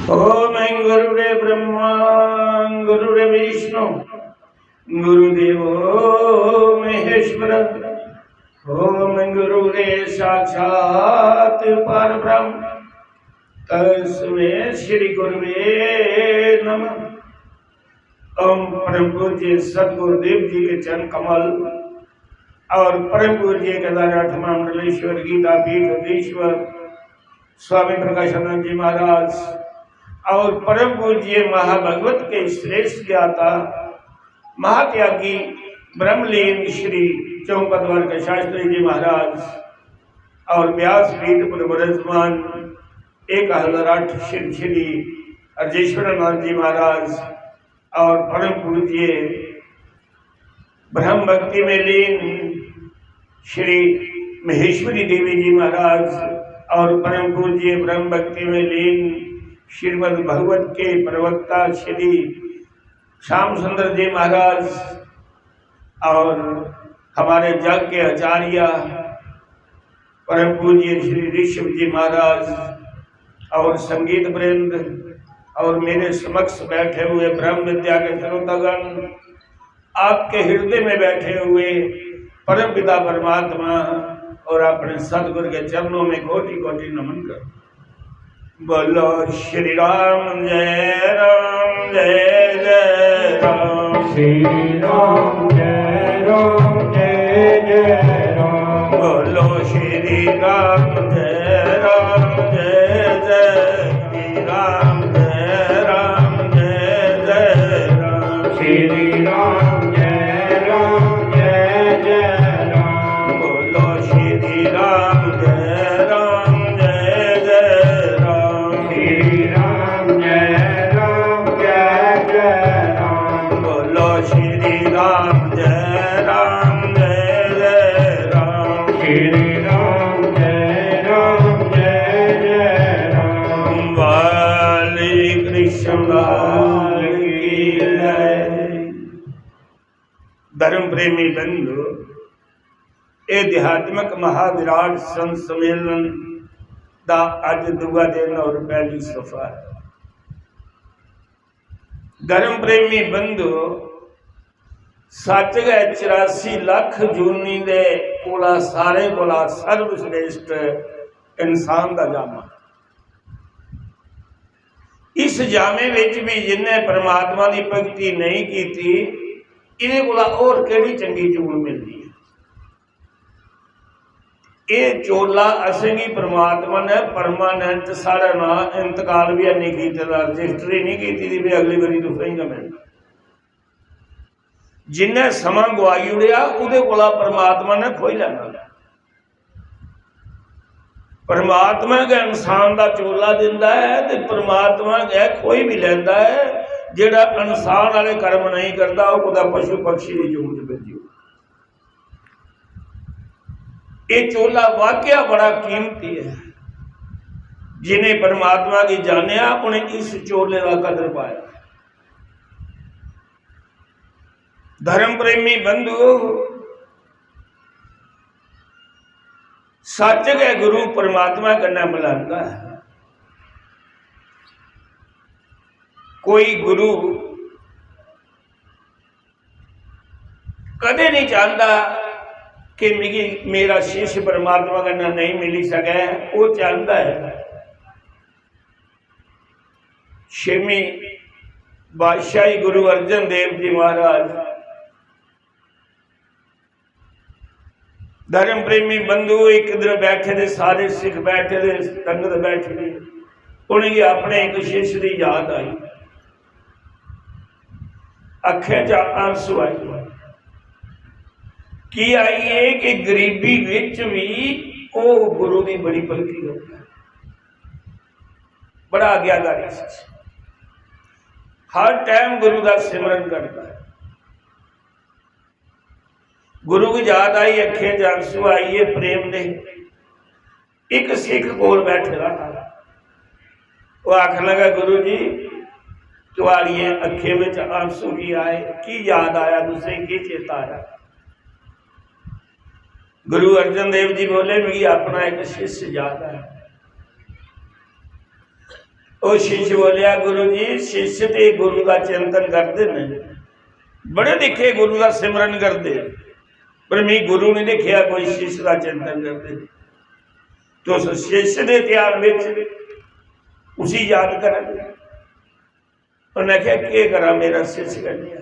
ओम गुरुदेव ब्रह्मा गुरुदेव विष्णु गुरुदेवो महेश्वर। ओम गुरुदेव साक्षात परब्रह्म तस्मै श्री गुरुवे नमः। ओम परम पूज्य सदगुरुदेव जी के चरण कमल और परम पूज्य केदारनाथ मंडलेश्वर गीता पीठ अधीश्वर स्वामी प्रकाशानंद जी महाराज और परम पूज्य महाभगवत के श्रेष्ठ ज्ञाता महात्यागी ब्रह्मलीन श्री चौपतवर के शास्त्री जी महाराज और व्यास पीठ पर विराजमान 1008 श्री अर्जेश्वरनाथ जी महाराज और परम पूज्य ब्रह्म भक्ति में लीन श्री महेश्वरी देवी जी महाराज और परम पूज्य ब्रह्म भक्ति में लीन श्रीमद् भगवत के प्रवक्ता श्री श्याम सुंदर जी महाराज और हमारे जग के आचार्य परम पूज्य श्री ऋषभ जी महाराज और संगीत वृंद और मेरे समक्ष बैठे हुए ब्रह्म विद्या के श्रोतागण, आपके हृदय में बैठे हुए परम पिता परमात्मा और अपने सतगुरु के चरणों में कोटि कोटि नमन कर। बोलो श्री राम जय राम जय जय राम। श्री राम जय जय राम। बोलो श्री राम जय जय श्री राम जय जय राम। श्री राम जय जय राम। बोलो श्री राम जय जय राम। श्री राम जय जय राम। बोलो श्री राम जय जय राम। श्री राम जय जय राम। वाली कृष्ण लाल की जय। धर्म प्रेमी बंधु, अध्यात्मक महाविराट संत सम्मेलन का अज दूआ दिन और पहली सफा है। धर्म प्रेमी बंधु, सच गए 84 लाख जूनी दे कोला सारे कोला सर्वश्रेष्ठ इंसान का जामा। इस जामे विच भी जिन्हें परमात्मा की भगती नहीं की, इन्हें कोला और केड़ी चंगी चून मिलती है। ये चोला असंगी परमात्मा ने परमानेंट सारा ना इंतकाल भी नहीं किया, रजिस्ट्री नहीं की भी अगली बारी तो सही मिलना। जिन्हें समा गवाई उड़िया उहदे कोला परमात्मा ने खोई लेना। परमात्मा के इंसान का चोला दिंदा है तो परमात्मा के खोई भी लेंदा है। जिहड़ा इंसान वाले कर्म नहीं करता वह पशु पक्षी की जून बजी। ये चोला वाकया बड़ा कीमती है। जिन्हें परमात्मा की जानिया उन्हें इस चोले का कदर पाया। धर्म प्रेमी बंधु, सच के गुरु परमात्मा कन्नै मिलांदा है। कोई गुरु कदे नहीं चाहता कि मेरा शिष्य परमात्मा कन्नै नहीं मिली सके। वो चाहता है छेवीं बादशाही गुरु अर्जन देव जी महाराज। धर्म प्रेमी बंधु, एक इधर बैठे थे सारे सिख बैठे थे, संगत बैठी थी। उन्हें अपने एक शिष्य की याद आई, अखे च आंसू आई। की आई है कि गरीबी विच भी वो गुरु की बड़ी भगती करता है, बड़ा आज्ञाकारी, हर टाइम गुरु का सिमरन करता है। गुरु की याद आई, अखे च आंसू आई है प्रेम दे। एक सिख कोल बैठे रहा, वो आखन लगा गुरु जी तुम्हारी अखे में आंसू की आए, की याद आया, तुझे की चेता आया? गुरु अर्जन देव जी बोले, मेरी अपना एक शिष्य याद है। वो शिष्य बोलिया गुरु जी शिष्य तो गुरु का चिंतन करते हैं, बड़े देखे गुरु का सिमरन करते, पर मैं गुरु नहीं देखा कोई शिष्य का चिंतन करते। तो उस शिष्य के ध्यान में उसी याद कर। उन्हें क्या करा मेरा शिष्य कर लिया।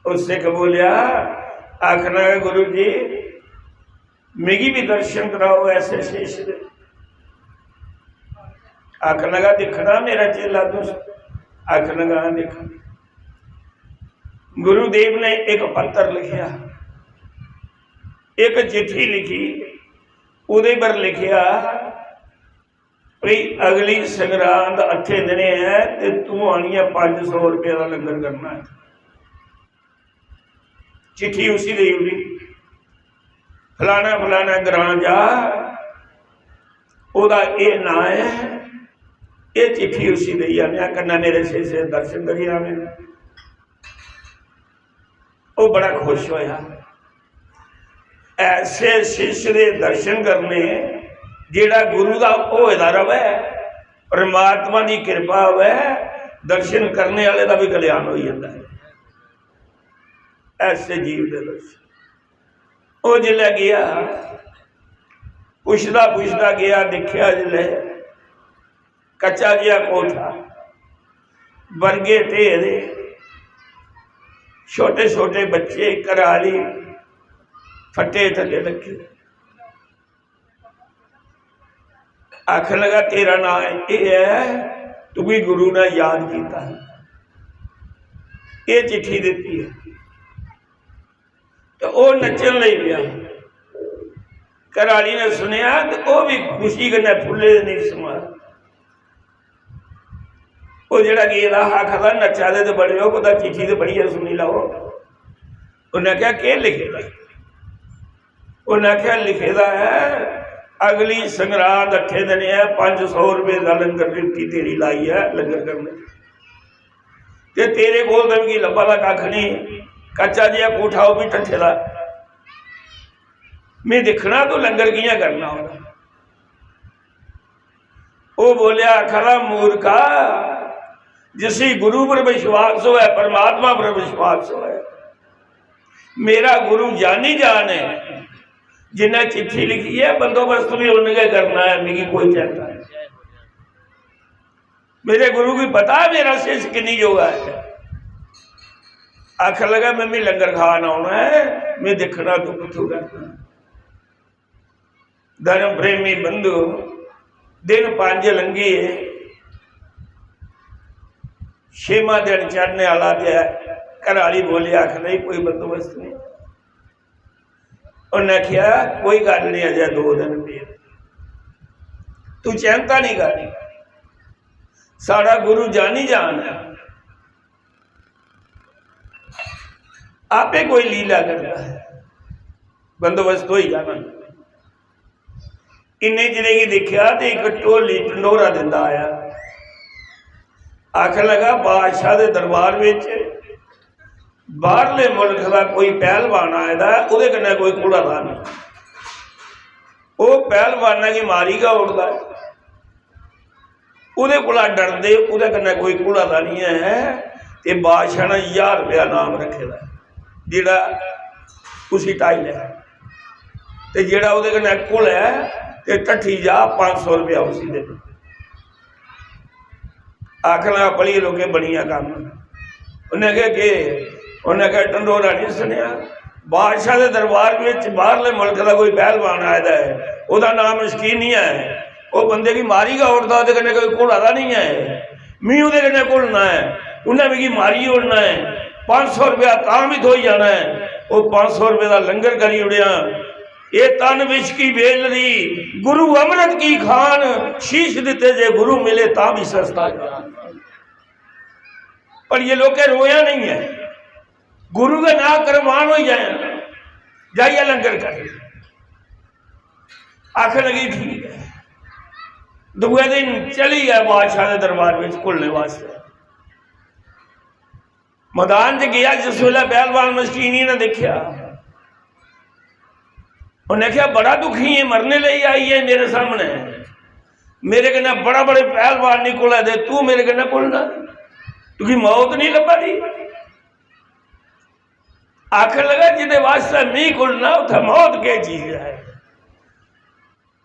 उस सिख बोलिया आखना गुरु जी मेरी भी दर्शन कराओ ऐसे शिष्य। आख लगा दिखना मेरा चेला दोस्त। आख लगा दिख। गुरुदेव ने एक पत्र लिखा, एक चिट्ठी लिखी, उदे पर लिखिया भाई अगली संग्रांद 8 दिन है ते तू आनी है 500 रुपये का लंगर करना है। चिट्ठी उसी दी हुई फलाना फलाना ग्रां जा, ओदा ये ना है, ये चिट्ठी उसी दी आने करना मेरे से दर्शन करी आवे। वो बड़ा खुश होया। ऐसे शिष्य के दर्शन करने जेड़ा गुरु का होदा रवे, परमात्मा की कृपा होवे, दर्शन करने वाले का भी कल्याण हो जाता है। ऐसे जीव के दर्शन। वो जिले गया पुछदा पुछदा गया, देखा जिले कच्चा जिहा कोठा, बरगे ढेरे, छोटे छोटे बच्चे, कराली फटे थले रखे। आख लगा तेरा नाम ये है, तू भी गुरु ने याद किया है, ये चिट्ठी दी है। तो वो नचन लग गया। कराली ने सुनिया तो वो भी खुशी करने फुले नहीं समा। वो जरा गेला आखदा नचा दे तो बड़े हो, पता चिट्ठी तो बड़ी है सुनी लाओ। उन्हें क्या लिखेगा? उन्हें क्या लिखेदा है अगली संग्रांद 8 दिन है 500 रुपये का लंगर ड्यूटी तेरी लाई है लंगर करने। ते तेरे कोल तो की लब्बा दा कख नहीं, कच्चा जिहा कोठा वो भी ठठे दा। मैं देखना तो लंगर कियां करना होगा। वो बोलिया खरा मूर्खा, जिसी गुरु पर विश्वास हो है, परमात्मा पर विश्वास हो है। मेरा गुरु जानी जान है, जिन्हें चिट्ठी लिखी है बंदोबस्त भी उन्हें करना है, मेरी कोई चिंता नहीं। मेरे गुरु की पता है मेरा शिष्य कितनी योगा है। आख लगा मैं भी लंगर खाना आना है, मैं देखना तो कुछ करना। धर्म प्रेमी बंधु दिन 5 लंघी है, 6वां दिन चढ़ने वाला दिया। घरवाली बोली आख नहीं कोई बंदोबस्त नहीं। उन्हें आख्या कोई गल नहीं, अजय 2 दिन फिर तू चिंता नहीं करनी, साड़ा गुरु जानी जान है, आपे कोई लीला करता है, बंदोबस्त हो ही जाना। इन्ने जिले की देखा तो एक ढोली ढंडोरा दिंदा आया। आख लगा बादशाह के दरबार में बाहरले मुल्क का कोई पहलवान आया, वो कन्नै कोई कूड़ादा नहीं। वो पहलवाना की मारी का उड़ता है, वो डरते, वो कन्नै कोई कूड़ादा नहीं है। तो बादशाह ने 1000 रुपया नाम रखे दा, जेड़ा उसी टाइल है। तो जेड़ा वो कन्नै कुल है तो ठठी जा 500 रुपया उसी दे। आखना पढ़ी लोगे बनिया काम। उन्हें कहा कि उन्हें कहा ढंडोरा नहीं सुनिया, बादशाह के दरबार में बाहरले मुल्क का कोई पहलवान आया है, वह नाम मशकीन नहीं है। वो बंदे की मारी का उड़ता, वो कन्नै कोई घोड़ा नहीं है, मी वो कन्नै घुलना है, उन्हें मिगी मारी उड़ना है। 500 रुपया तां भी थोई जाना है। वो 500 रुपये का लंगर करी उड़िया। ये तन विच की बेलरी गुरु अमृत की खान, शीश दिते जे गुरु मिले ता भी सस्ता जान। पर ये लोग रोया नहीं है, गुरु का ना करमान हो जाए, जाइए लंगर कर। आख लगी ठीक है। दूसरे दिन चली गया बादशाह के दरबार में घुलने वास्ते। मैदान च गया, जिस वेले पहलवान मशकीनी ने देखा, उन्हें क्या बड़ा दुखी है, मरने ले आई है मेरे सामने। मेरे कन्नै बड़ा बड़े पहलवान नहीं कोला दे, तू मेरे कन्नै कोलना, तुझी मौत नहीं लभा दी। आखिर लगा जिदे वास्ते मी कोलना उत्थे मौत क्या चीज है।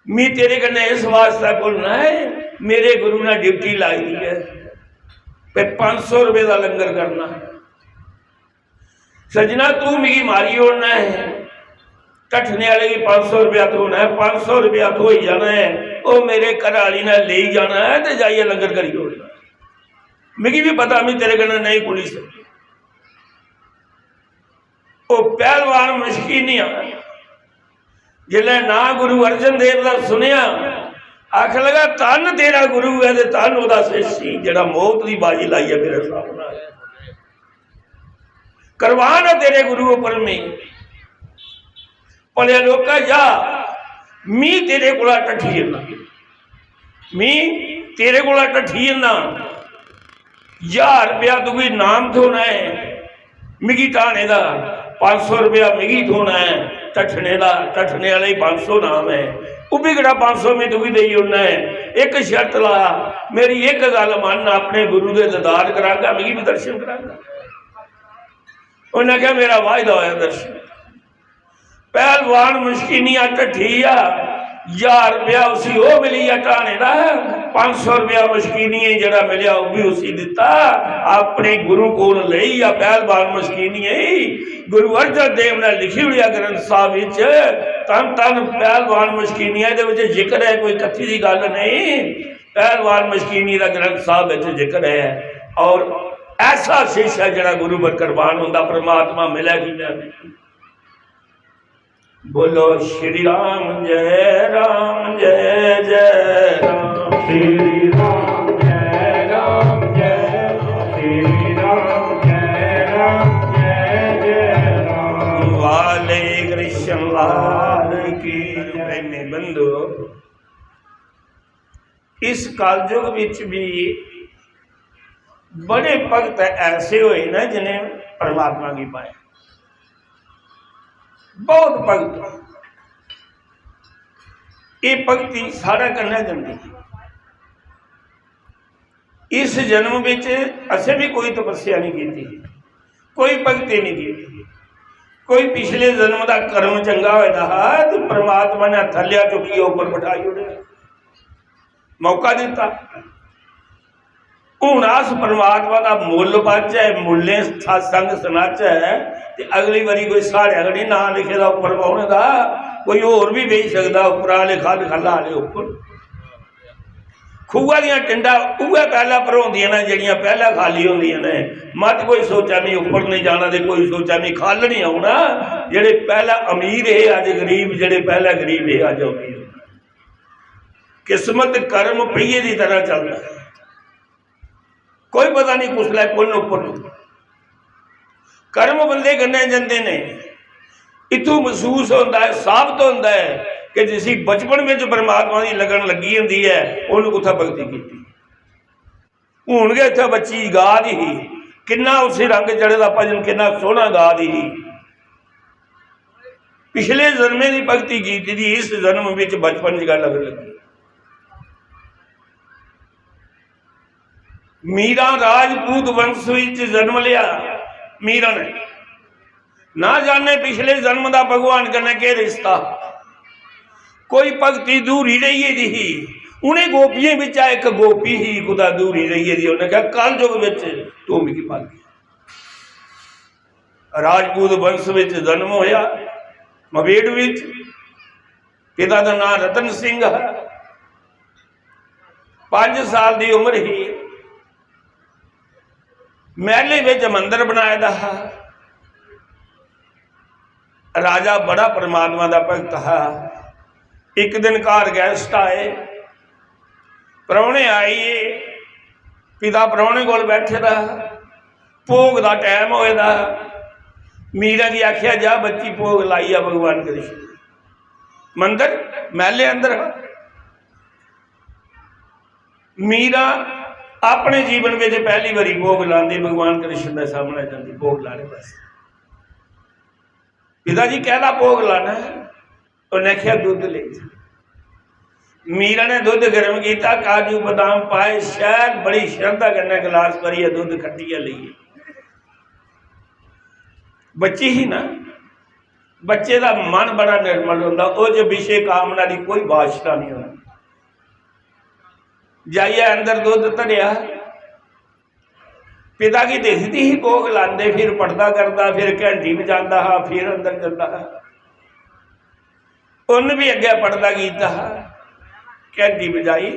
मी तेरे कन्नै इस वास्ते कोलना है, मेरे गुरु ने ड्यूटी लाई दी है, फिर 500 रुपए का लंगर करना। सजना तू मिगी मारी ओड़ना है, कठने वाले की 500 रुपया थोना है, 500 रुपया थो ही जाना है, वो मेरे घर वाली ने ले जाना है तो जाइए लंगर करी ओड़ना। मिगी भी पता मैं तेरे कन्नै नहीं कुली सकती। वो पहलवान मशकीनी जिले ना गुरु अर्जन देव का सुनिया, आख लगा धन तेरा गुरु है, धन वह शिष्य जरा मौत की बाजी लाई है मेरे सामने, करवान है तेरे गुरु उपर में भले लोग जा मी तेरे को टठी जाना, मी तेरे को टठी जाना, 1000 रुपया तू कोई नाम थोना है मिगी ठाणे का, 500 रुपया मिगी थोना है टठने का, टठने वाले 500 नाम है, वो भी किड़ा 500 में तू भी दे होना है। एक शर्त ला, मेरी एक गल मन, अपने गुरु के दीदार करांगा, मिगी भी दर्शन करांगा। उन्हें कहा मेरा वायदा होया दर्शन। पहलवान मुश्किनिया ढी आ, 1000 रुपया उसी वो मिली है ठाणे का, 500 रुपया मुश्किनी जरा मिलिया वो भी उसी दिता, अपने गुरु को लई आ। पहलवान मुश्किनी गुरु अर्जन देव ने लिखी हुई है ग्रंथ साहब तन तन पहलवान मुश्किनी जिक्र है, कोई कथी की गल नहीं। पहलवान मुश्किनी का ग्रंथ साहब जिक्र है, और ऐसा शिष्य है जरा गुरु पर कुर्बान होंदा, परमात्मा मिला कि नहीं। बोलो श्री राम जय राम जय जय राम, श्री राम जय राम जय, श्री राम जय राम जय जय राम। वाले कृष्ण लाल की। प्रेमी बंधु, इस कालयुग विच भी बड़े भगत ऐसे हुए ना जिन्हें परमात्मा की पाए, बहुत भगत। ये भगती सारा करना जल्दी। इस जन्म विच असें भी कोई तपस्या नहीं की, कोई भगती नहीं की, कोई पिछले जन्म का कर्म चंगा होया तो परमात्मा ने थलिया चुकी ऊपर बिठाई उड़े मौका दिता। हूँ अस परमात्मा का मुल पाचे, मुले सत्संग सुनाचे, अगली बारी कोई साढ़े अगली ना लिखे दा उपर पाने का, कोई होर भी बेच सकता उपर आले खल खला आले उपर। खूआ दियां टिंडा उहे पहला भरोंदियां ने जड़ियां पहला खाली होंदियां ने। मत कोई सोचा मैं उपर नहीं जाना, तो कोई सोचा मैं खल नहीं आना। जेड़े पहला अमीर है अज गरीब, जेड़े पहला गरीब है अज अमीर। किस्मत कर्म पहिए की तरह चलता है, कोई पता नहीं कुसला कुल उपर। कर्म बंदे गन्ने जाते ने, इतों महसूस होता है, साबित होता है कि जिसी बचपन में परमात्मा की लगन लगी होंगी है, उन्होंने कुत्था भगती की। हूँ गए इतना बच्ची गा दी ही, किन्ना उसे रंग चढ़े का भजन किन्ना सोहना गा दी ही। पिछले जन्मे की भगती की थी, इस जन्म में बचपन की गल लगन लगी। मीरा राजपूत वंश विच जन्म लिया। मीरा ने ना जाने पिछले जन्म का भगवान कन्नै के रिश्ता, कोई भगती दूरी रही है जी। उन्हें गोपियों में एक गोपी ही खुदा दूरी रही है जी। उन्हें कहा कल युग विच तू मिगी पागी। राजपूत वंश विच जन्म होया मवेड़ विच। पिता का नाम रतन सिंह है। 5 साल की उम्र ही महले विच मंदिर बनाया था। राजा बड़ा परमात्मा का भगत है। एक दिन घर गैसट आए, प्राहुणे आइए, पिता प्राहुणे कोल बैठे था, भोग का टाइम होएगा। मीरा की आख्या जा बच्ची भोग लाई आ भगवान कृष्ण। मंदिर महले अंदर। मीरा अपने जीवन में पहली बारी भोग लाती भगवान कृष्ण के सामने जाती भोग लाने वास्ते। पिताजी कहला भोग लाना है, उन्हें आख्या दुध ले जा। मीरा ने दुध गर्म किया, काजू बादाम पाए, शहद बड़ी श्रद्धा करने गिलास भरिए दुध खट्टिया लीए। बच्ची ही ना, बच्चे का मन बड़ा निर्मल होंदा, वो जो विषय कामना की कोई वासना नहीं होना। जाइए अंदर दुध धरिया, पिता की देखती ही भोग लाते, फिर पढ़ता करता, फिर घंटी बजाता हा, फिर अंदर जाता हा। उन भी अगे पढ़ता किया, घंटी बजाई,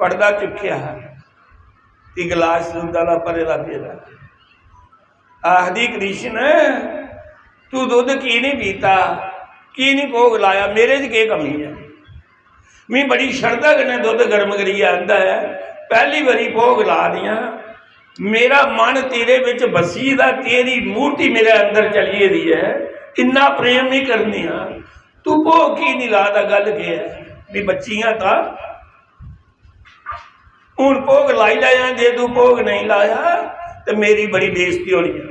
पढ़ता चुक्या, कि गिलास दुध का भरेला फेरा। आखदी कृष्ण तू दुध की नहीं पीता, की नहीं भोग लाया, मेरे च के कमी है? मैं बड़ी श्रद्धा कन्नै दुध गर्म करिए आंदा है, पहली बारी भोग ला दिया, मेरा मन तेरे विच बसी दा, तेरी मूर्ति मेरे अंदर चली दी है, इन्ना प्रेम नहीं करनी, तू भोग की नहीं लादा? गल के है भी बच्चियां था हूँ भोग लाई लाया, जे तू भोग नहीं लाया तो मेरी बड़ी बेइज्जती होनी है।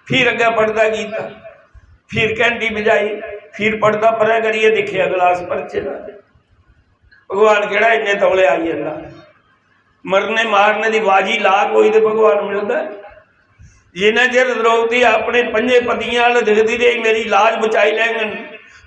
फिर अगे पढ़ता किया, फिर घंटी बजाई, फिर पढ़ता परा करिए, देखिए गिलास परचे ला। भगवान केड़ा इन्ने तौले आई जाता, मरने मारने की बाजी ला कोई तो भगवान मिलता। जिन्ना चिर द्रौपदी अपने पंजे पतियां दिखती रही, मेरी लाज बचाई लैंगन।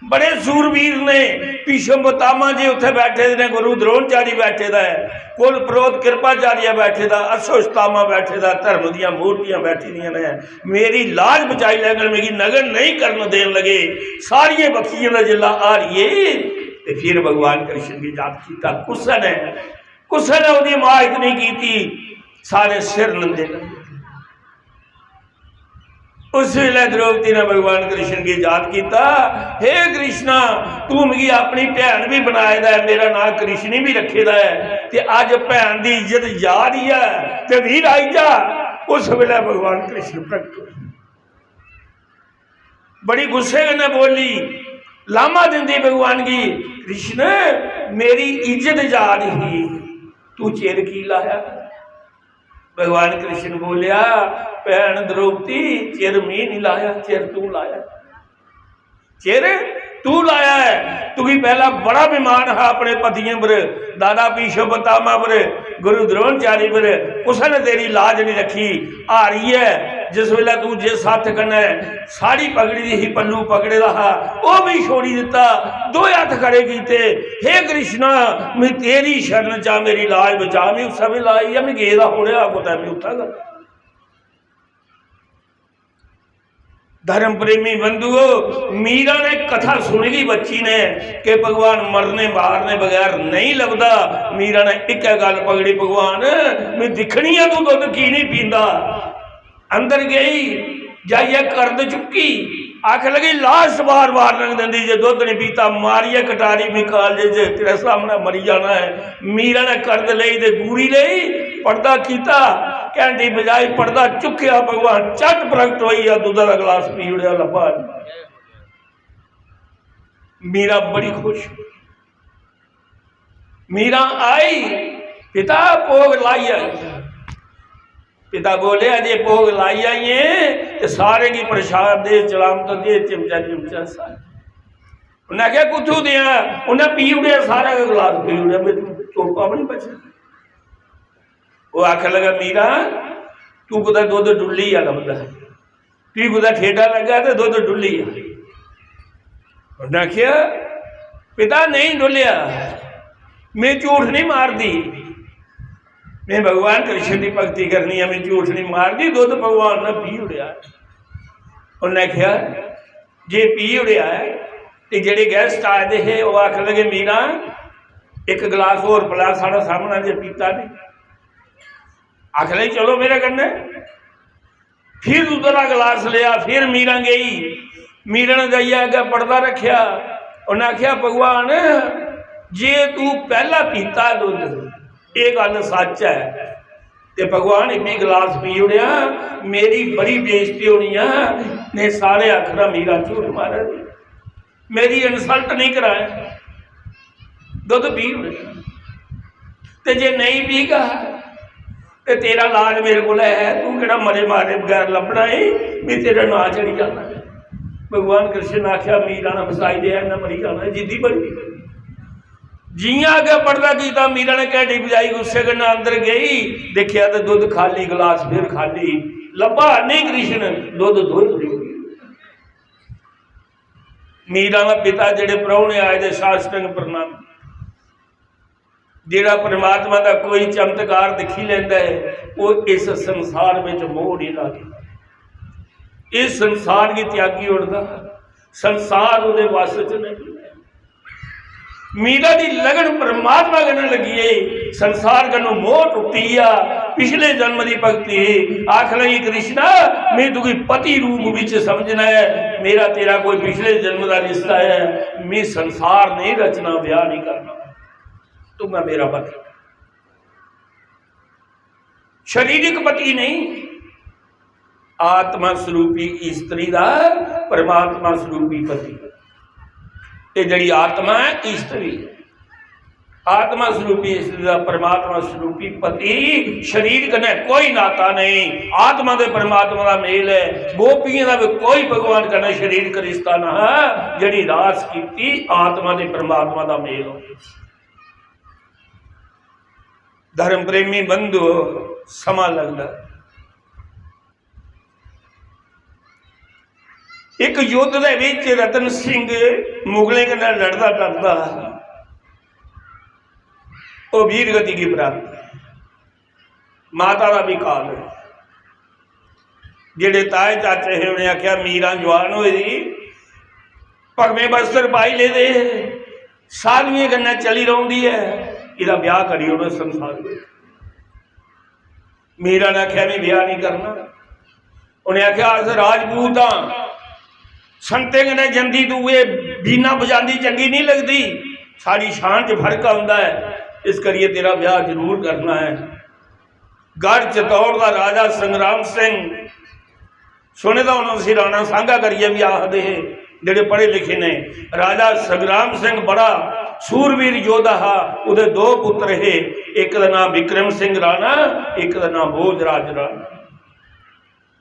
बड़े सूरवीर ने, भीष्म पितामह जी उत्थे बैठे ने, गुरु द्रोणचारी बैठे दा है, कुल पुरोहित कृपाचार्य बैठे दा, अश्वत्थामा बैठे दा, धर्म दियां मूर्तियां बैठी दियां ने, मेरी लाज बचाई लैंगन, मेरी नगन नहीं करन देन लगे, सारिया बखियां दा जिला आ रही। ते फिर भगवान कृष्ण की जाप कीता। कुसन है, कुसन ने उहदी हिमायत नहीं की, सारे सिर नंदे लगे। उस वेले द्रौपदी ने भगवान कृष्ण की याद किया, हे कृष्णा तू मिगी अपनी भैन भी बनाए दा है, मेरा नाम कृष्णी भी रखे दा है, ते अज भैन की इज्जत जा रही है, ते वीर आई जा। उस वेले भगवान कृष्ण प्रगट हुए, बड़ी गुस्से कन्नै बोली, लामा दिंदी भगवान की, कृष्ण मेरी इज्जत जा रही, तू चिर की लाया? भगवान कृष्ण बोलिया, भैन द्रौपदी चिर मैं नहीं लाया, चिर तू लाया, चिर तू लाया है। तू भी पहला बड़ा बीमार है अपने पतियों पर, दादा भीष्म पितामह पर, गुरु द्रोणचारी पर, उसने तेरी लाज नहीं रखी। आ रही है जिस वेले तू जिस हथ कन्नै साड़ी पकड़ी दी ही, पल्लू पकड़े दा हा, वह भी छोड़ी दिता, दो हथ खड़े किए, हे कृष्णा मैं तेरी शरण चा, मेरी लाज बचा। मैं उस समय लाई है, मैं गेदा होड़ा कुछ मैं उठा गा। धर्म प्रेमी बंधुओं, मीरा ने कथा सुनी बच्ची ने कि भगवान मरने मारने बगैर नहीं लगता। मीरा ने एक गल पकड़ी, भगवान मैं दिखनी है तू दुध की नहीं पींदा। अंदर गई, जाइए करद चुकी, आख लगी लाश बार बार रंग देंदी, जे दुध नहीं पीता मारिए कटारी मिकाल जे तेरे सामने मरी जाना है। मीरा ने करद लई ते गूरी लई, पर्दा किया, घंटी बजाई, पर्दा चुकया, भगवान झट प्रगट हुई है, दूध का गिलास पी उड़िया लभा। मीरा बड़ी खुश, मीरा आई, पिता भोग लाई आई। पिता बोले अजे भोग लाई आई तो सारे की प्रसाद दे, चलाम तो दे, चिमचा चिमचा सारे। उन्हें आख्या कुथू दिया, उन्हें पी उड़िया, सारा का गिलास पी उड़िया, मेरे चोपा भी नहीं बचा। वो आख लगा मीरा तू कुछ दुध डुली आ लगता है, तू कुछ ठेडा लगा तो दुध डुली आ। उन्हें आख्या पिता नहीं डुलिया, मैं झूठ नहीं मारती, मैं भगवान कृष्ण की भक्ति करनी है, मैं झूठ नहीं मारती, दुध भगवान ने पी उड़िया। उन्हें आख्या जे पी उड़िया है तो जेडे गैसट आए थे वो आख लगे मीरा एक गिलास होर पिला, साढ़ा सामना जे पीता नहीं। आख लगी चलो मेरे कन्ने। फिर दूसरा गिलास लिया, फिर मीरा गई, मीरा ने जाइए अगर पर्दा रखा। उन्हें आख्या भगवान जे तू पहला पीता दुध, ये गल सच है, ते भगवान एक भी गिलास पी उड़िया, मेरी बड़ी बेइज्जती होनी है। ने सारे आखना मीरा झूठ मारा, मेरी इंसल्ट नहीं कराए, दुध पी उड़िया। ते जे नहीं पीगा तो तेरा लाज मेरे को है, तू कि मरे मारे बगैर लभना है, मैं तेरा ना चढ़ी जाना है। भगवान कृष्ण आख्या मीरा ने फसाई दिया, ना मरी जाना है, जिद्दी बड़ी जियां अगे पढ़दा कीता मीरा ने घंटी बजाई गुस्से कन्नै अंदर गई देखिया तो दुध खाली गिलास फिर खाली लब्भा नहीं कृष्ण दुध धोई मीरा का पिता जेडे प्राहुणे आए दे साष्टांग प्रणाम जेड़ा परमात्मा का कोई चमत्कार दिखी लेंदा है वो इस संसार में मोह नहीं लगता इस संसार की त्यागी उड़ता संसार उहदे वस च नहीं मीरा की लगन परमात्मा कन्नै लगी है संसार कन्नों मोह टुटी आ पिछले जन्म की भक्ति आख लगी कृष्णा मैं तुझे पति रूप विच समझना है मेरा तेरा कोई पिछले जन्म का रिश्ता है मैं संसार नहीं रचना ब्याह नहीं करना तू मैं मेरा पति शारीरिक पति नहीं आत्मा स्वरूपी स्त्री का परमात्मा स्वरूपी पति ये जड़ी आत्मा है स्त्री आत्मा स्वरूपी स्त्री का परमात्मा स्वरूपी पति शरीर कने कोई नाता नहीं आत्मा दे परमात्मा का मेल है गोपियों का भी कोई भगवान कने शरीर का रिश्ता ना है जड़ी रास की आत्मा दे परमात्मा का मेल हो धर्म प्रेमी बंधु समा लगता एक युद्ध दे विच रतन सिंह मुगलों के नाल लड़दा डरदा वो वीर गति की प्राप्ति माता का भी काल है जेडे ताए चाचे है उन्हें आख्या मीरा जवान हुई भगवे बस्तर पाई ले दे साधुएं कन्नै चली रही है इहदा ब्याह करी उन्हें संसार में मीरा ने आख्या मैं ब्याह नहीं करना उन्हें आख्या अस राजपूत हाँ संते कन्नै जंदी दुए बीना बजांदी चंगी नहीं लगती साड़ी शान च फर्क आउंदा है इस करिए तेरा ब्याह जरूर करना है गढ़ चित्तौड़ का राजा संग्राम सिंह सुने तो उन्होंने राणा सांगा करिए भी आखते हैं जेडे पढ़े लिखे ने राजा संग्राम सिंह बड़ा सूरवीर योद्धा हा उहदे दो पुत्र है एक का नाम विक्रम सिंह राणा एक का नाम भोजराज राणा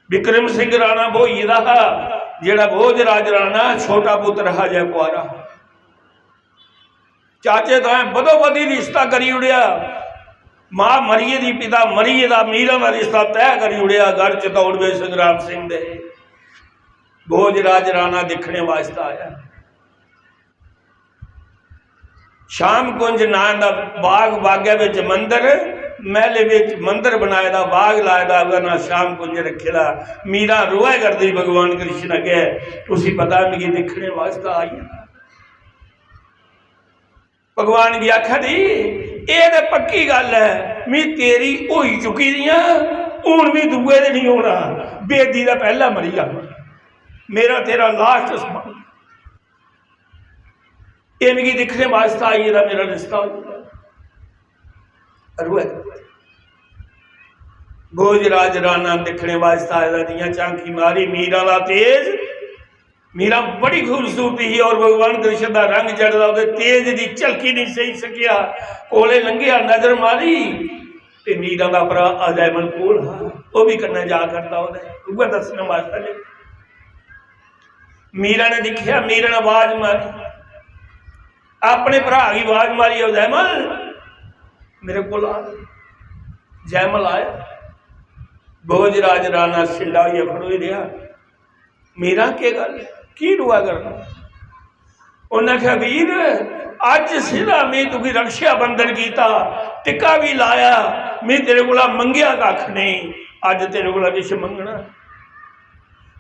विक्रम सिंह राणा भोई दा जेड़ा भोजराज राणा छोटा पुत्र हा जय कुआरा चाचे तो बदोबदी रिश्ता करी उड़िया मां मरिए दी पिता मरिए दा मीरा का रिश्ता तय करी उड़िया गढ़ चित्तौड़ में संग्राम सिंह दे भोजराज राणा दिखने वास्ते आया श्याम कुंज नाम का बाग बाग्या विच मंदिर महले विच मंदिर बनाए दा बाग लाए दा ना श्याम कुंज रखे दा मीरा रोआ करती भगवान कृष्ण अगे तुसी पता मिगी दिखने वास्ते आई भगवान की आखा दी ये तो पक्की गल है मैं तेरी होई चुकी दी हूं भी दुए दे नहीं होना बेदी का पहला मरी जाना मेरा तेरा लास्ट समान ये मिगी दिखने वास्ते आई मेरा रिश्ता भोजराज राणा दिखने वास्ते आया दियां झांकी मारी मीरा का तेज मीरा बड़ी खूबसूरती ही और भगवान कृष्ण का रंग चढ़ता तेज की झलकी नहीं सही सकिया कोले लंघिया नजर मारी ते मीरा का भरा अजैमन कोल वो भी कन्ने जा करता उहे दसने वास्ते मीरा ने दिखिया मीरा ने आवाज मारी अपने भरा की आवाज मारी अजैमल मेरे को जैमल आया भोजराज राणा छिंडा हुई खड़ोई रहा मीरा के गल की दुआ करना उन्हें आख्या वीर अज सिरा मैं तुकी रक्षा बंधन किया टिक्का भी लाया मैं तेरे को मंगिया कख नहीं अज तेरे को किश मंगना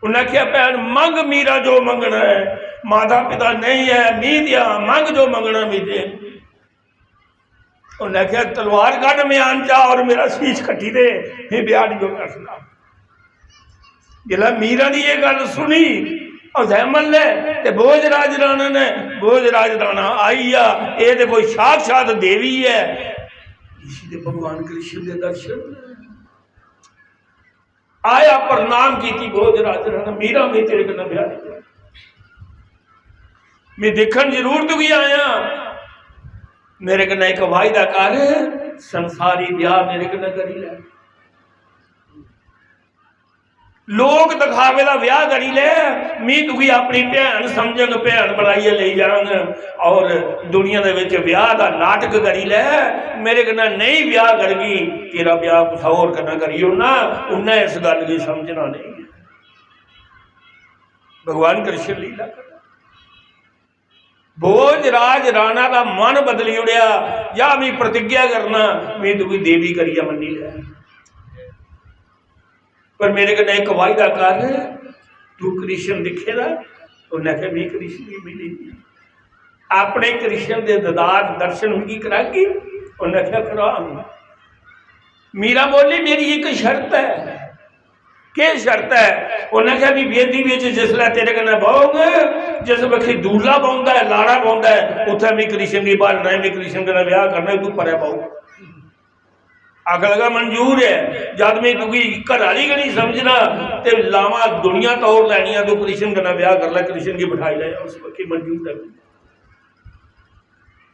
उन्हें आख्या भैन मंग मीरा जो मंगना है माता पिता नहीं है मी दिया मंग जो मंगना मी दे उन्हें आख्या तलवार कढ़ म्यान चा और मेरा शीश कट्टी दे मैं ब्याह नहीं कर सकता जिला मीरा की यह गल सुनी जैमल ने ते भोजराज राणा ने भोजराज राणा आई आ ये तो कोई साक्षात देवी है इसी भगवान कृष्ण के दर्शन आया प्रणाम की भोजराज राणा मीरा में तेरे कन्नै ब्याह नहीं मैं देखन जरूर तुगी आया मेरे कन्नै एक वायदा कर संसारी ब्याह मेरे कन्नै करी लै लोग दिखावे का ब्याह करी ले, मी तुगी अपनी भैन समझन, भैन बनाइए ले जान और दुनिया के विच ब्याह का नाटक करी ले। मेरे कन्नै नहीं ब्याह करगी, तेरा ब्याह कुछ होर कन्नै करियो ना, उन्हें इस गल की समझना नहीं। भगवान कृष्ण लीला कर भोज राज राणा का मन बदली उड़िया, या मैं प्रतिज्ञा करना मैं तुगी देवी करिया मनी ले, पर मेरे कन्नै एक वायदा कर, तू कृष्ण दिखेगा। उन्हें आख्या मैं कृष्ण की मिली अपने कृष्ण के दीदार दर्शन भी करागी। उन्हें आख्या करा। मीरा बोली मेरी एक शर्त है। क्या शर्त है? उन्हें आख्या भी बेदी में जिसलै तेरे कन्नै बहोगे, जिस बखी दूल्हा पाउंदा है, लाड़ा पाउंदा है, उत्थे मैं कृष्ण की भालना है, मैं कृष्ण कन्नै ब्याह करना, तू परे पाऊ। आख लगा मंजूर है। जब मैं तुगी घराली का नहीं समझना तो लावा दुनिया तोड़ लैनी, तू कृष्ण कन्नै ब्याह कर ले, कृष्ण की बिठाई ले, उस वक्त मंजूर है।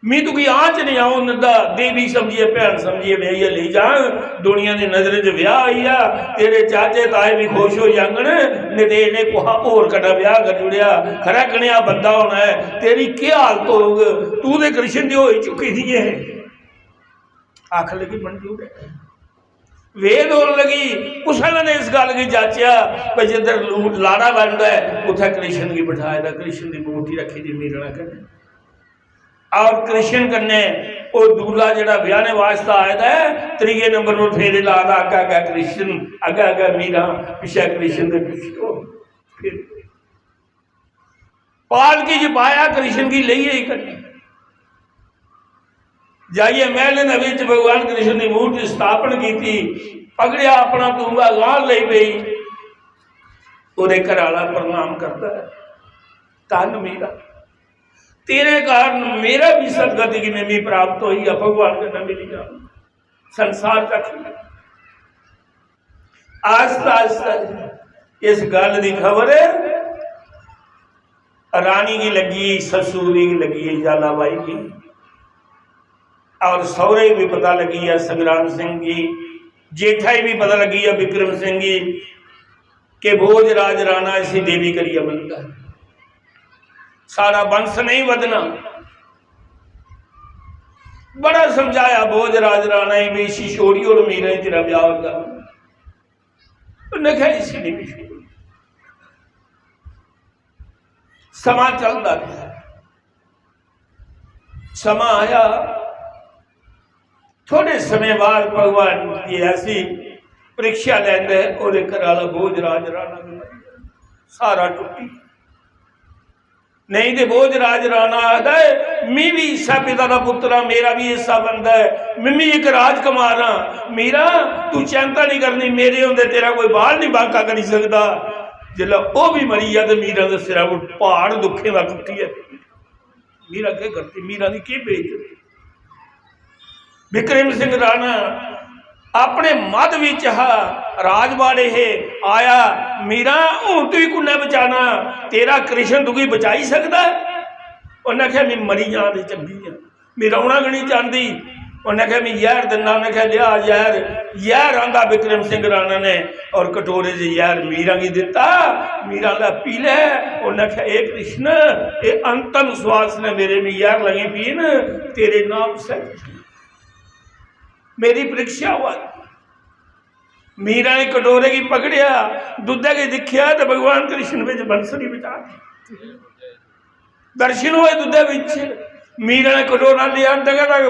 मैं तुगी आँच नहीं आऊँ नदा, देवी समझिए भैन समझिए ब्याह ले जा, दुनिया की नजर च ब्याह आई आ, तेरे चाचे ताए भी खुश हो जांगन, नहीं तो इन्हें कुहा होर कन्नै ब्याह कर जुड़िया, खरा कनिया बंदा होना है, तेरी क्या हालत होग, तू तो कृष्ण की हो चुकी थी है। आख लगी मंजूर है। वेद होने लगी, कुशल ने इस गल की जांचिया भाई जिधर लाड़ा बनता है उथे कृष्ण की बिठाए दा, कृष्ण की मूर्ति रखी दी मीरना कन्नै, और कृष्ण कन्नै वो दूल्हा जिहड़ा ब्याहने वास्ते आया है, त्रीए नंबर पर फेरे ला दा, अग्गा अग्गा कृष्ण, अग्गा अग्गा मीरा, पिछे कृष्ण के पिछे फिर पालकी च पाया, कृष्ण की लईए ही कन्नै जाइए महल के भगवान कृष्ण की मूर्ति स्थापन की थी, पकड़िया अपना तूंबा गाल ले पई, उहदे घर वाला प्रणाम करता है, धन मीरा तेरे कारण मेरा भी सदगति की नमी प्राप्त हुई है, भगवान के न मिली जा संसार का आस्ता आस्ता इस गल की खबर रानी की लगी, ससुरी की लगी, जालाबाई की, और सौरे भी पता लगी है संग्राम सिंह की, जेठाई भी पता लगी है विक्रम सिंह की के भोज राज राणा इसी देवी करिया बनता है, सारा वंश नहीं बदना। बड़ा समझाया भोज राज राणा ही भी इसी छोड़ी और मीरा तेरा ब्याह होगा, उन्हें कहा इसी ने भी छोड़ी। समा चलता रहा, समा आया, थोड़े समय बाद भगवान की ऐसी परीक्षा लेंदे, और घर वाला भोज राज राणा सारा टुटी। नहीं तो भोज राज राणा आता है मैं भी ईसा पिता का पुत्र हाँ, मेरा भी हिस्सा बनता है, मैं भी एक राजकुमार हाँ, मीरा तू चिंता नहीं करनी, मेरे होंदे तेरा कोई बाल नहीं बांका करी सकता। जिला वो भी मरी है तो मीरा के सिरा को पहाड़ दुखे का टुटी है। मीरा क्या करती, मीरा की की बेइज्जती। विक्रम सिंह राणा अपने मद विच राजवाड़े है आया, मीरा हूँ तू ही कुन्ने बचाना, तेरा कृष्ण तू बचाई सकता है। उन्हें आख्या मैं मरी जान दी चंगी है, मैं रोना भी नहीं चाहती। उन्हें आख्या मैं जहर दिना, उन्हें आख्या लिया जहर, जहर आंदा विक्रम सिंह राणा ने, और कटोरे से जहर मीरा की दिता, मीरा ला पी ले। उन्हें आख्या ए कृष्ण ये अंतिम श्वास ने मेरे में जहर लगी पीन, तेरे नाम से मेरी परीक्षा हुआ। मीरा ने कटोरे की पकड़िया, दूधा के दिखिया तो भगवान कृष्ण बिच बंसरी बजा दर्शन हुए दूधा बिच। मीरा ने कटोरा लिया,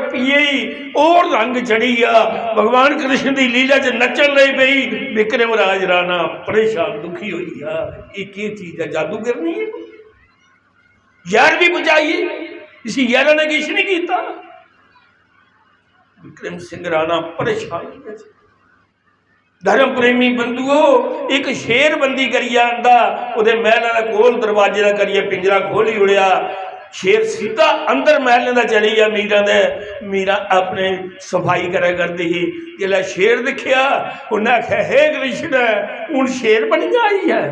पिए ही और रंग चढ़ी गया, भगवान कृष्ण की लीला च नचन लग पई। विक्रम राज राणा परेशान दुखी हुई, ये की चीज है, जादूगर नहीं है, जहर भी बचाइए, इसी जहर ने किस नहीं किया। विक्रम सिंह राणा परेशान, धर्म प्रेमी बंधुओं एक शेर बंदी करिए आंदा, उहदे महल का कोल दरवाजे का करिए पिंजरा खोली उड़िया, शेर सीधा अंदर महल का चली गया। मीरा दे मीरा अपने सफाई करा करती ही, जिला शेर दिखिया उन्हें आख्या हे कृष्ण हूँ शेर बनी आई है।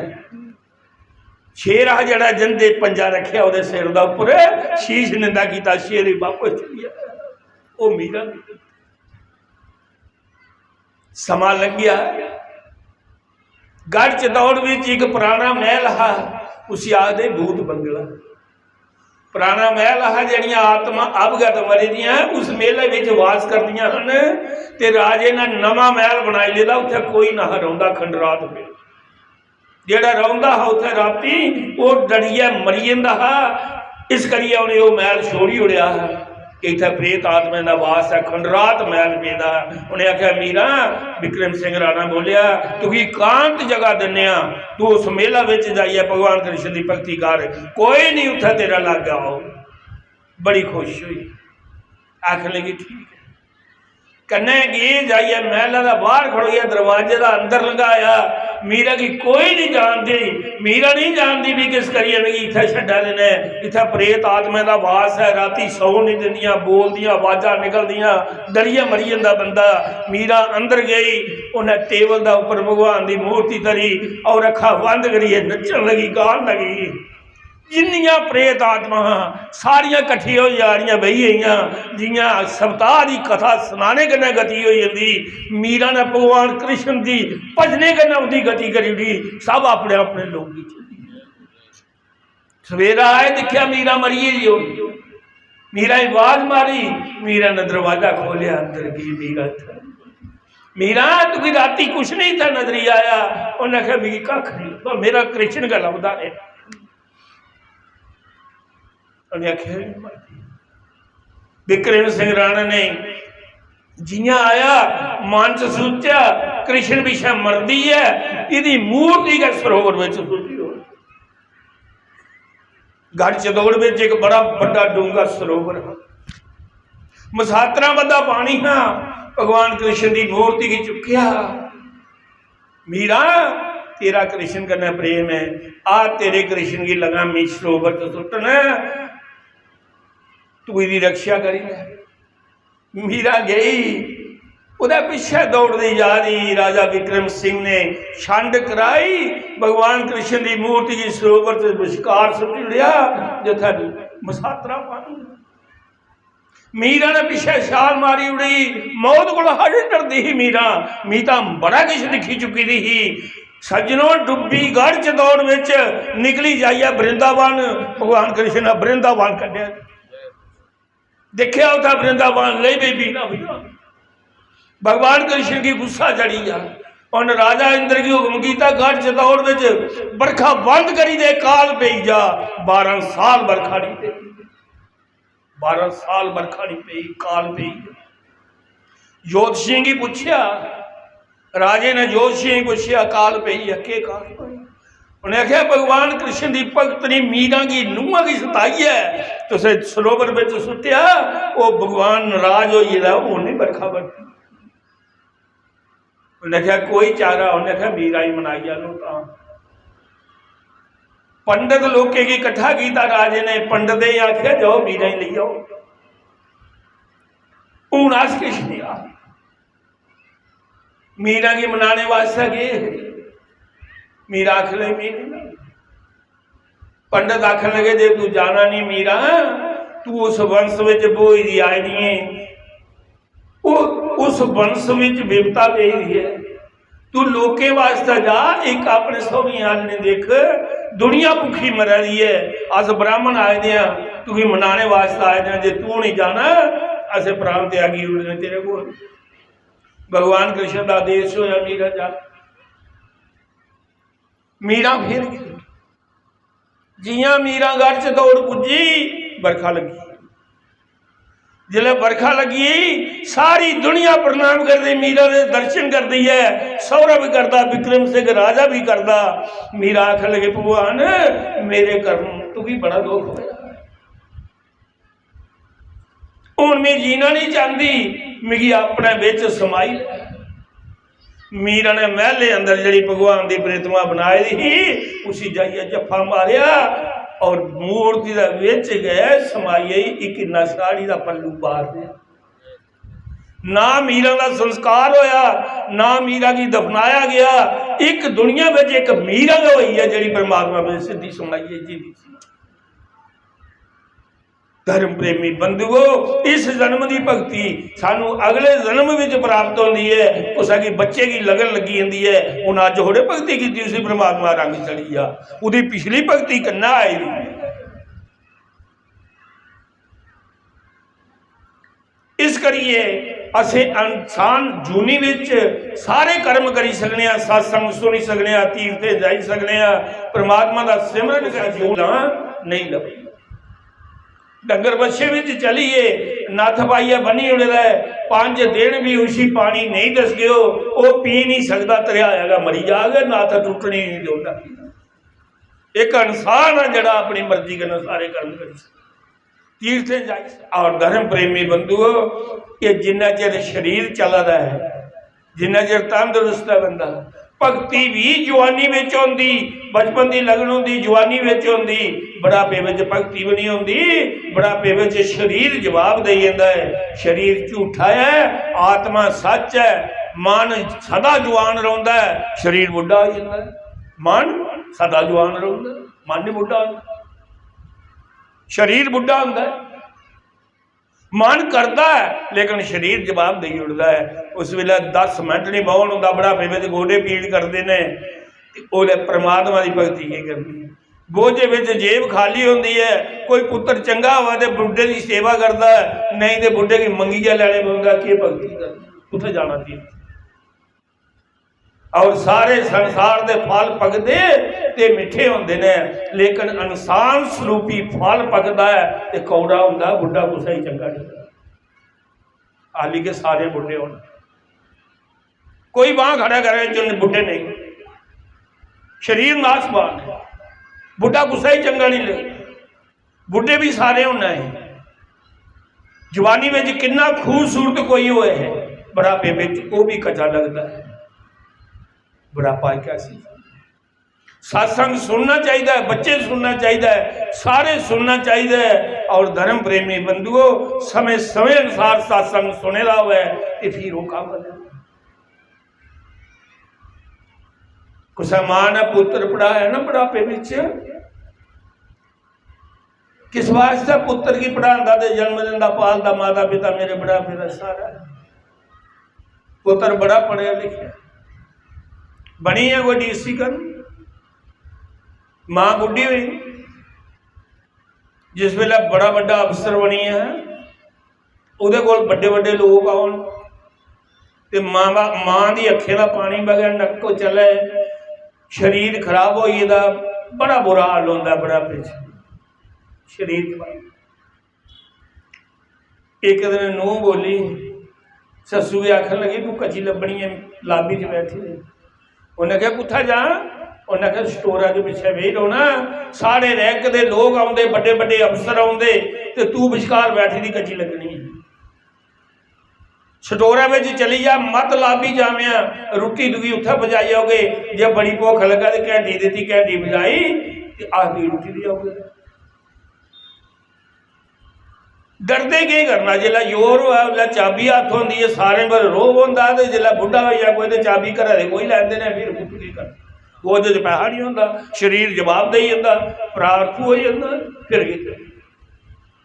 शेर आ जड़ा जंदे पंजा रखिया वो सिर का उपर शीश निंदा किया, शेर ही वापस चली गया। वो मीरा समा लग गया, गढ़ चतौड़ में एक पुराना महल है, उसी आखदे भूत बंगला। पुराना महल है जड़ियाँ आत्मा अवगत मरे दियां उस मेले में वास करदियां हन। ते राजे ने नवा महल बनाई लेदा, उत्थे कोई ना रौंदा खंडरात में। जेड़ा रौंदा है उत्थे राती वो डरिया मरी जंदा है। इस करिए उन्हें वो महल छोड़ी उड़िया है कि इत्थे प्रेत आत्मा का वास है, खंडरात महल पेदा। उन्हें आख्या मीरा, विक्रम सिंह राणा बोलिया तू एकांत जगह दिने, तू उस मेला विच जाइए भगवान कृष्ण की भगती कर, कोई नहीं उत्थे तेरा लागा हो। बड़ी खुश हुई, आख लगी ठीक है। कन्ने गए जाइए महल का बाहर खड़ोइया, दरवाजे का अंदर लगाया। मीरा की कोई नहीं जानती, मीरा नहीं जानती भी किस करिए लगी इत्थे छड्डा देना, इत्थे प्रेत आत्मा का वास है। राती सौ नहीं दिंदियां, बोलदियां आवाज़ां निकलदियां, डरिया मरी जांदा बंदा। मीरा अंदर गई, उन्हें टेबल का उपर भगवान की मूर्ति धरी और अखा बंद करिए नचन लगी, गान लगी। जिन्नियां प्रेत आत्मा सारियां कट्ठी हो जा रही बही हुई, जियां सप्ताह की कथा सुनाने कन्नै गति हो जाती। मीरा ने भगवान कृष्ण की भजने कन्नै उनकी गति करी उड़ी। सब अपने अपने लोग सवेरा आए देखा मीरा मरी जी। मीरा आवाज मारी, मीरा ने दरवाजा खोलिया, अंदर गई मीरा। मीरा तू राती कुछ नहीं था नजरी आया? उन्हें आख्या मिगी कख नहीं, मेरा कृष्ण का लभदा है। विक्रम सिंह राणा ने जिया आया मन च सोचा कृष्ण पिछे मरदी है, इहदी मूर्ति के सरोवर में सुटी हो। गढ़ चतौड़ में एक बड़ा बड़ा डूंगा सरोवर है, मसातरा बदा पानी है। भगवान कृष्ण की मूर्ति की चुकिया, मीरा तेरा कृष्ण कन्नै प्रेम है, आ तेरे कृष्ण की लगामी सरोवर तो सुटना, तू इसकी रक्षा करी। मीरा गई, उहदे पिछे दौड़ती जा रही। राजा विक्रम सिंह ने छंड कराई, भगवान कृष्ण की मूर्ति की सरोवर से विस्कार सुट लिया जिथे मसातरा पानी। मीरा ने पिछे छाल मारी उड़ी, मौत को हज डरती ही मीरा। मीता बड़ा किश दिखी चुकी थी। सज्जनों डुब्बी गढ़ चतौड़ विच निकली जाइए वृंदावन। भगवान कृष्ण ने वृंदावन कढ़िया, देखिया उठा वृंदावन ले बेबी ना भैया। भगवान कृष्ण की गुस्सा चढ़ी जा, उन राजा इंद्र की हुक्म किया गढ़ चतौड़ विच बरखा बंद करी दे, काल पई जा। 12 साल बरखा नहीं पई, 12 साल बरखा नहीं पई, काल पई। जोत सिंह की पूछया, राजे ने जोत सिंह पूछया काल पई है के काल पई? उन्हें आख्या भगवान कृष्ण की भगतनी मीरा की नूंह की सताई है, तो सरोवर में सुटिया, वो भगवान नाराज हो गया, वो नहीं बरखा बरती। उन्हें आख्या कोई चारा, उन्हें आख्या मीरा ही मनाई लो। पंडित लोके की इकट्ठा किया राजे ने, पंडित आख्या जाओ मीरा ही ले आओ, हूं अस किश नहीं आ। मीरा की मनाने वास्ते गए, मीरा आख लगी पंडित आखन लगे जे तू जाना नहीं मीरा, तू उस वंश विच बोई दी आई दी है, उस वंश विच विपता पई है, तू लोके वास्ते जा, एक अपने सोहनी हाल ने देख, दुनिया भुखी मर रही है, अस ब्राह्मण आए दे, तू भी मनाने वास्ते आए दे, जे तू नहीं जाना असे प्राण त्यागी उड़ने तेरे को। भगवान कृष्ण का आदेश होया मीरा जा। मीरा फिर जिया मीरा गढ़ चतौड़ पुजी, बरखा लगी। जिले बरखा लगी सारी दुनिया प्रणाम कर दी, मीरा ने दर्शन कर दी है, सौरा भी करता, विक्रम सिंह राजा भी करता। मीरा आख लगे भगवान मेरे कर्म तू भी बड़ा दुख होया, हूं मैं जीना नहीं चाहती, मिगी अपने बिच समाई। मीरा ने महले अंदर जी भगवान की प्रतिमा बनाई थी, उसी जाइए जफा मारिया और मूर्ति का विच गए समाई, एक नशाड़ी का पल्लू बार दिया। ना मीरा का संस्कार होया, ना मीरा की दफनाया गया। एक दुनिया में एक मीरा हुई है जी परमात्मा में सिद्धि समाई है जी। धर्म प्रेमी बंधुओ, इस जन्म की भगती सानू अगले जन्म में प्राप्त होती है। कुछ की बच्चे की लगन लगी जाती है, उन्हें अज होरे भगती की उसी परमात्मा रंग चढ़ी आ, उसकी पिछली भगती कन्ना आई। इस करिए असे इंसान जूनी विच सारे कर्म करी सकने, सत्संग सुनी सकने, तीर्थे जाई सकने, परमात्मा का सिमरन कर नहीं लगे। डंगर बच्छे में चलीए, नथ पाइया बनी उड़दा है, 5 दिन भी उसी पानी नहीं दस गयो, वो पी नहीं सकता, तरियागा मरी जाएगा, नथ टुटनी नहीं देता। एक इंसान है जड़ा अपनी मर्जी के सारे कर्म कर तीर्थे जाए। और धर्म प्रेमी बंधुओ, ये जिन्ना चेर शरीर चलता है, जिन्ना चेर तंदुरुस्त है बंदा, भगती भी जवानी में आती, बचपन की लगन होती जवानी में आती, बुढ़ापे में भगती भी नहीं होती। बुढ़ापे में शरीर जवाब दे जाता है, शरीर झूठा है, आत्मा सच है, मन सदा जवान रहा है, शरीर बुढ़ा हो जाता है। मन सदा जवान रहा, मन नहीं बुढ़ा होता, शरीर बुढ़ा होता है। मन करता है लेकिन शरीर जवाब दे उड़ता है। उस वेले 10 मिनट नहीं बहन होता, बुढ़ापे में गोडे पीड़ करते हैं, परमात्मा की भगती की करनी है। बोझे में जेब खाली होती है, कोई पुत्र चंगा हुआ तो बुढ़े की सेवा करता है, नहीं तो बुढ़े की मंगिया लैने पौंदा, की भगती कर उसे जाना चाहिए। और सारे संसार के फल पकते ते मिठे होंदे ने, लेकिन इंसान स्वरूपी फल पकता है ते कौड़ा होंदा, बुढ़ा कुसा ही चंगा नहीं। हाली के सारे बुढ़े होने, कोई बांह खड़ा करे जो बुढ़े नहीं, शरीर नासवान है, बुढ़ा गुस्सा ही चंगा नहीं लगता। बुढ़े भी सारे होना है। जवानी में कितना खूबसूरत कोई हुए है, बुढ़ापे में वो भी कच्चा लगता है। बुढ़ापा कैसी सत्संग सुनना चाहिए, बच्चे सुनना चाहिए, सारे सुनना चाहिए। और धर्म प्रेमी बंधुओं, समय समय अनुसार सत्संग सुनेला हुआ है तो फिर वो काम कर। कुछ मां ने पुत्र पढ़ाया ना बुढ़ापे में, किस वास्ते पुत्र की पढ़ाता तो जन्म दिंदा पालता माता पिता मेरे बुढ़ापे का सारा। पुत्र बड़ा पढ़िया लिखा, बनी है कोई डीसी कर, मां बुढ़ी हुई, जिस वेले बड़ा बड़ा अफसर बनी है, उहदे कोल बड़े बड़े लोग आउण ते मां दी अखें दा पानी बगैर नक तो चले, शरीर खराब हो जाता, बड़ा बुरा हाल होंदा बुढ़ापे शरीर। एक दिन नूह बोली, ससू भी आखन लगी तू कच्ची लभनी है, लाबी च बैठी रही। उन्हें कहा कुत्था जा, उन्हें कहा स्टोरा के पिछे बही रहो ना, सारे रैंक के लोग आते, बड़े बड़े अफसर आते, तो तू विचकार बैठी दी कच्ची लगनी है। स्टोरा में चली जा, मत लाबी जामिया, रुटी दुगी उत्थे बजाई आओगे, जब बड़ी भुख लगा तो घंटी दी, घंटी बजाई आधी रुटी दी आओगे। डरते की करना, जिला जोर हुआ चाबी हाथ होंगी है, सारे पर रोब होंदा, तो जिला बुढ़ा हो जाए कोई तो चाबी घर दे कोई लैंदे ने, फिर कुछ नहीं करना, वो पैसा नहीं होंदा, शरीर जवाब दे जाता, प्रार्थू हो जाता, फिर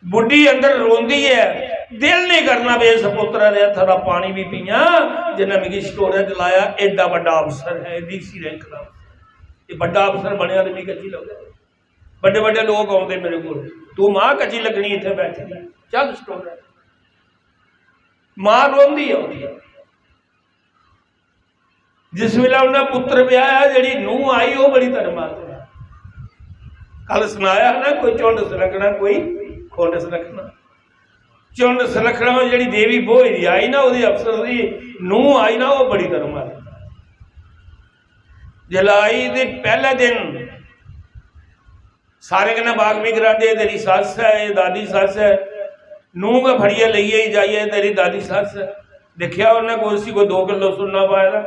बुढ़ी अंदर रोंदी है, दिल नहीं करना भी इस पुत्रा ने हथा का पानी भी पीया जिन्हें मिगी स्टोरे चलाया, एडा बड़ा अफसर है, डीसी रैंक का, ये बड़ा अफसर बनया तो मिगी कच्ची लग, बड़े बड़े लोग आते मेरे को, तू मां कच्ची लगनी इतने बैठी, चल स्टोर। मां रोंदी है। जिस वेले उन्हें पुत्र ब्याया, जी नूह आई वो बड़ी धर्मात्मा, कल सुनाया ना, कोई झुंड सलखना, कोई खुंड सलखना। झुंड सलखना में जी देवी बोई आई ना, वो अफसर की नूह आई ना, वो बड़ी धर्मात्मा। जल आई तो पहले दिन सारे कहना बाग भी करा दे, तेरी सस है, दादी सस है, नूह का फड़िया लीए ही जाइए, तेरी दादी सस है। देखिया उन्हें कोई 2 किलो सुनना पाया,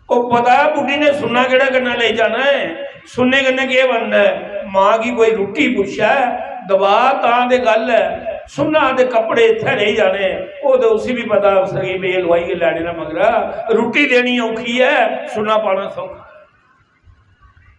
वो पता है बुढ़ी ने सुनना केड़ा करना ले जाना है, सुनने कन्ने के बनना है। मां की कोई रुटी पूछा है, दबा तां दे गल है, सुनना दे कपड़े इत्थे रह जाने, वो तो उसी भी पता सकी बेल लवाई के लैने ना, मगरा रुटी देनी औखी है, सुनना पाना सौखा।